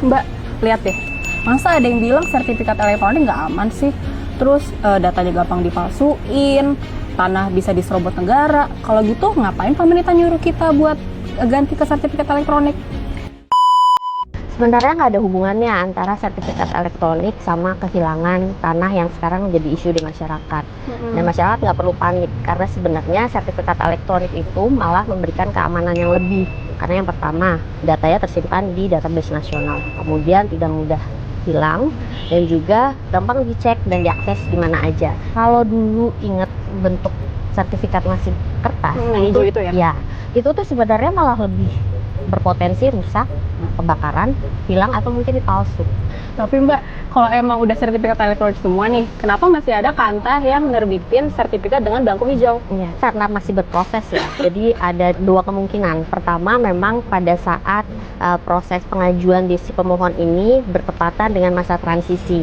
Mbak, lihat deh. Masa ada yang bilang sertifikat elektronik nggak aman sih? Terus datanya gampang dipalsuin, tanah bisa diserobot negara. Kalau gitu ngapain pemerintah nyuruh kita buat ganti ke sertifikat elektronik? Sebenarnya nggak ada hubungannya antara sertifikat elektronik sama kehilangan tanah yang sekarang menjadi isu di masyarakat. Dan masyarakat nggak perlu panik, karena sebenarnya sertifikat elektronik itu malah memberikan keamanan yang lebih. Karena yang pertama, datanya tersimpan di database nasional, kemudian tidak mudah hilang, dan juga gampang dicek dan diakses di mana aja. Kalau dulu ingat bentuk sertifikat masih kertas, itu ya? Ya, itu tuh sebenarnya malah lebih berpotensi rusak, kebakaran, hilang, atau mungkin palsu. Tapi Mbak, kalau emang udah sertifikat elektronik semua nih, kenapa masih ada kantor yang nerbitin sertifikat dengan belangko hijau? Ya, karena masih berproses ya. Jadi ada dua kemungkinan. Pertama, memang pada saat proses pengajuan di si pemohon ini bertepatan dengan masa transisi.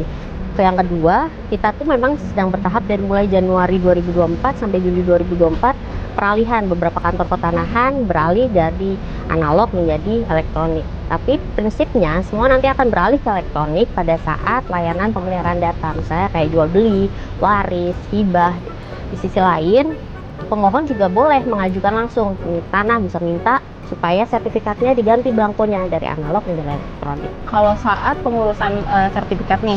Yang kedua, kita tuh memang sedang bertahap dari mulai Januari 2024 sampai Juli 2024 peralihan beberapa kantor pertanahan beralih dari analog menjadi elektronik. Tapi prinsipnya semua nanti akan beralih ke elektronik pada saat layanan pemeliharaan data, misalnya kayak jual beli, waris, hibah. Di sisi lain, pemohon juga boleh mengajukan langsung tanah, bisa minta supaya sertifikatnya diganti belangkonya dari analog menjadi elektronik. Kalau saat pengurusan sertifikat nih,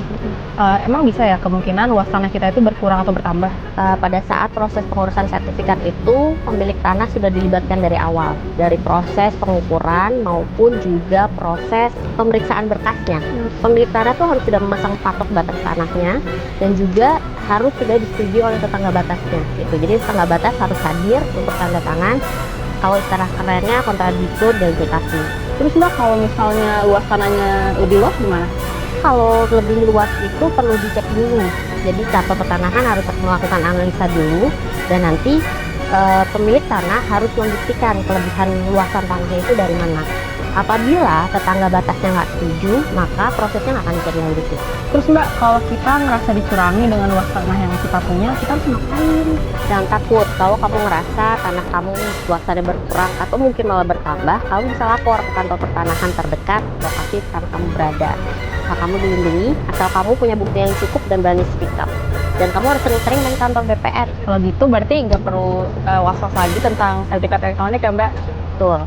emang bisa ya kemungkinan luas tanah kita itu berkurang atau bertambah? Pada saat proses pengurusan sertifikat itu, pemilik tanah sudah dilibatkan dari awal, dari proses pengukuran maupun juga proses pemeriksaan berkasnya. Pemilik tanah tuh harus sudah memasang patok batas tanahnya dan juga harus sudah disetujui oleh tetangga batasnya. Gitu. Jadi tetangga batas harus hadir untuk tanda tangan. Kalau istilah kerennya kontradiktur dan verifikasi. Terus Mbak, kalau misalnya luas tanahnya lebih luas gimana? Kalau lebih luas itu perlu dicek dulu. Jadi kantor pertanahan harus melakukan analisa dulu, dan nanti pemilik tanah harus membuktikan kelebihan luasan tanahnya itu dari mana. Apabila tetangga batasnya nggak setuju, maka prosesnya nggak akan bisa dilanjutin. Terus Mbak, kalau kita ngerasa dicurangi dengan luas tanah yang kita punya, kita harus ngapain? Jangan takut, kalau kamu ngerasa tanah kamu luasannya berkurang atau mungkin malah bertambah, kamu bisa lapor ke kantor pertanahan terdekat lokasi tanah kamu berada. Hak kamu dilindungi asal kamu punya bukti yang cukup dan berani speak up. Dan kamu harus sering-sering main kantor BPR. Kalau gitu berarti nggak perlu was-was lagi tentang sertifikat elektronik ya Mbak? Betul.